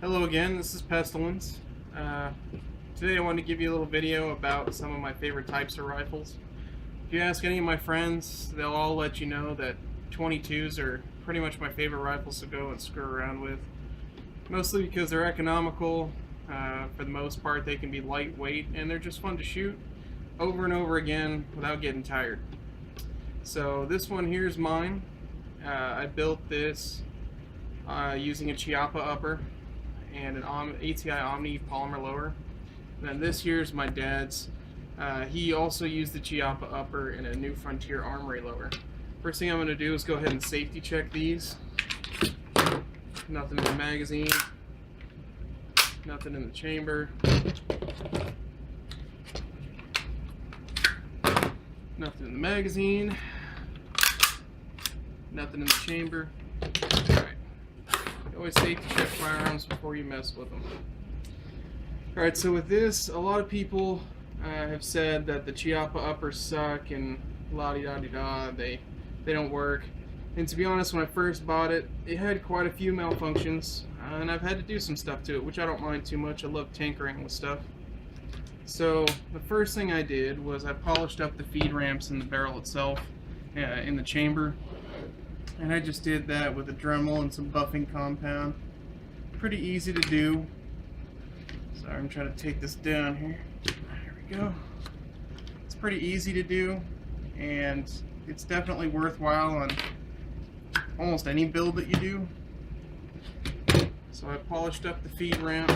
Hello again, this is Pestilence. Today I wanted to give you a little video about some of my favorite types of rifles. If you ask any of my friends, they'll all let you know that 22s are pretty much my favorite rifles to go and screw around with. Mostly because they're economical, for the most part they can be lightweight, and they're just fun to shoot over and over again without getting tired. So this one here is mine. I built this using a Chiappa upper and an ATI Omni polymer lower. And then this here's my dad's. He also used the Chiappa upper and a New Frontier Armory lower. First thing I'm going to do is go ahead and safety check these. Nothing in the magazine, nothing in the chamber, nothing in the magazine, nothing in the chamber. Alright. Always safety check firearms before you mess with them. Alright, so with this, a lot of people have said that the Chiappa uppers suck and la-di-da-di-da, they don't work. And to be honest, when I first bought it, it had quite a few malfunctions, and I've had to do some stuff to it, which I don't mind too much. I love tinkering with stuff. So the first thing I did was I polished up the feed ramps in the barrel itself, in the chamber. And I just did that with a Dremel and some buffing compound. Pretty easy to do. Sorry, I'm trying to take this down here. There we go. It's pretty easy to do, and it's definitely worthwhile on almost any build that you do. So I polished up the feed ramp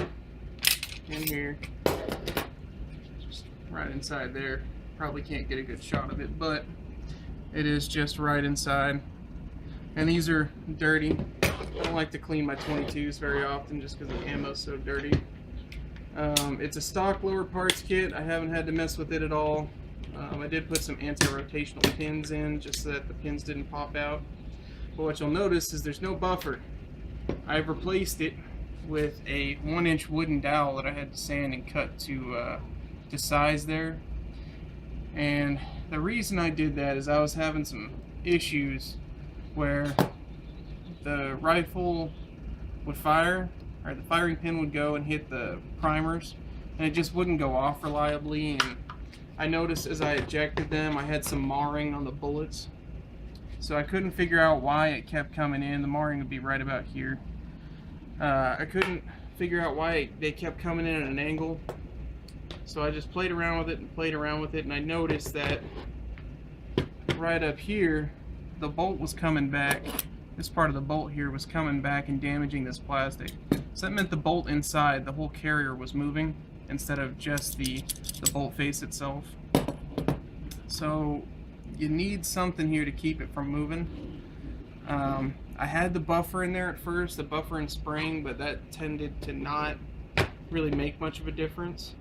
in here. Just right inside there. Probably can't get a good shot of it, but it is just right inside. And these are dirty. I don't like to clean my 22s very often just because the ammo's so dirty. It's a stock lower parts kit. I haven't had to mess with it at all. I did put some anti-rotational pins in just so that the pins didn't pop out. But what you'll notice is there's no buffer. I've replaced it with a 1-inch wooden dowel that I had to sand and cut to size there. And the reason I did that is I was having some issues where the rifle would fire, or the firing pin would go and hit the primers, and it just wouldn't go off reliably. And I noticed as I ejected them, I had some marring on the bullets, so I couldn't figure out why it kept coming in. The marring would be right about here. I couldn't figure out why they kept coming in at an angle, so I just played around with it and played around with it, and I noticed that right up here the bolt was coming back. This part of the bolt here was coming back and damaging this plastic. So that meant the bolt inside, the whole carrier, was moving instead of just the bolt face itself. So you need something here to keep it from moving. I had the buffer in there at first, the buffer and spring, but that tended to not really make much of a difference.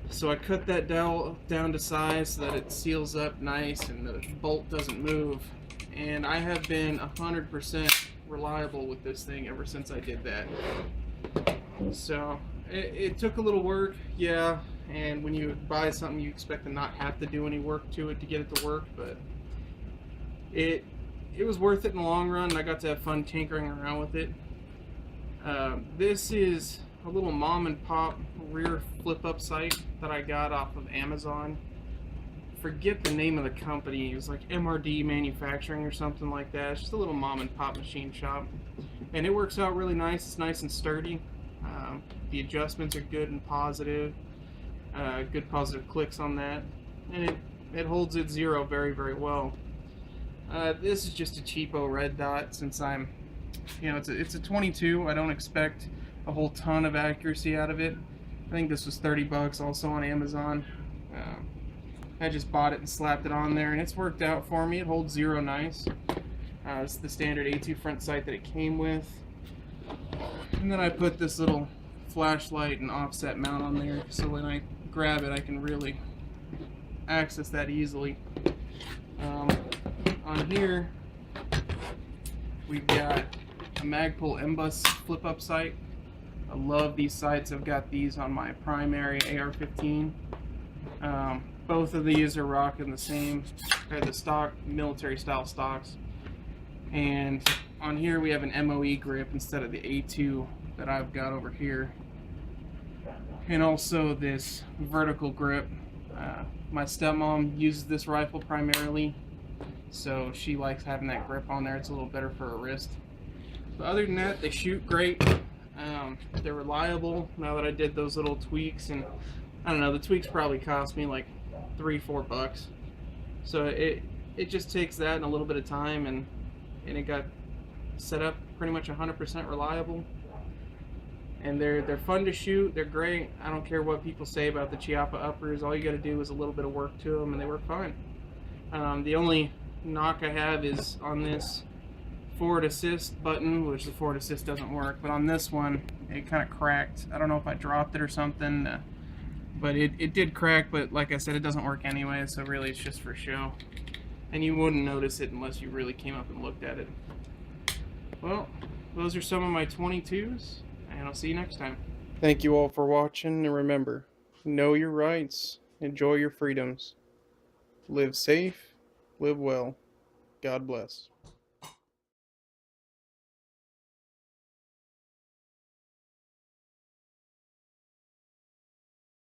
So I cut that dowel down to size so that it seals up nice and the bolt doesn't move. And I have been 100% reliable with this thing ever since I did that. So it took a little work, yeah, and when you buy something you expect to not have to do any work to it to get it to work, but it was worth it in the long run, and I got to have fun tinkering around with it. This is a little mom and pop rear flip up sight that I got off of Amazon. Forget the name of the company. It was like MRD Manufacturing or something like that. It's just a little mom and pop machine shop, and it works out really nice. It's nice and sturdy. The adjustments are good and positive. Good positive clicks on that, and it holds its zero very, very well. This is just a cheapo red dot, since I'm, it's a 22. I don't expect a whole ton of accuracy out of it. I think this was 30 bucks also on Amazon. I just bought it and slapped it on there, and it's worked out for me. It holds zero nice. It's the standard A2 front sight that it came with. And then I put this little flashlight and offset mount on there, so when I grab it I can really access that easily. On here we've got a Magpul MBUS flip up sight. I love these sights. I've got these on my primary AR-15. Both of these are rocking the same, the stock military style stocks. And on here we have an MOE grip instead of the A2 that I've got over here, and also this vertical grip. My stepmom uses this rifle primarily, so she likes having that grip on there. It's a little better for her wrist. But other than that, they shoot great. They're reliable. Now that I did those little tweaks, and I don't know, the tweaks probably cost me like $3-4. So it just takes that and a little bit of time, and it got set up pretty much 100% reliable. And they're fun to shoot. They're great. I don't care what people say about the Chiappa uppers. All you got to do is a little bit of work to them, and they work fine. The only knock I have is on this forward assist button, which the forward assist doesn't work. But on this one, it kind of cracked. I don't know if I dropped it or something, but it did crack. But like I said, it doesn't work anyway, so really it's just for show. And you wouldn't notice it unless you really came up and looked at it. Well, those are some of my 22s. And I'll see you next time. Thank you all for watching, and remember, know your rights, enjoy your freedoms, live safe, live well, God bless.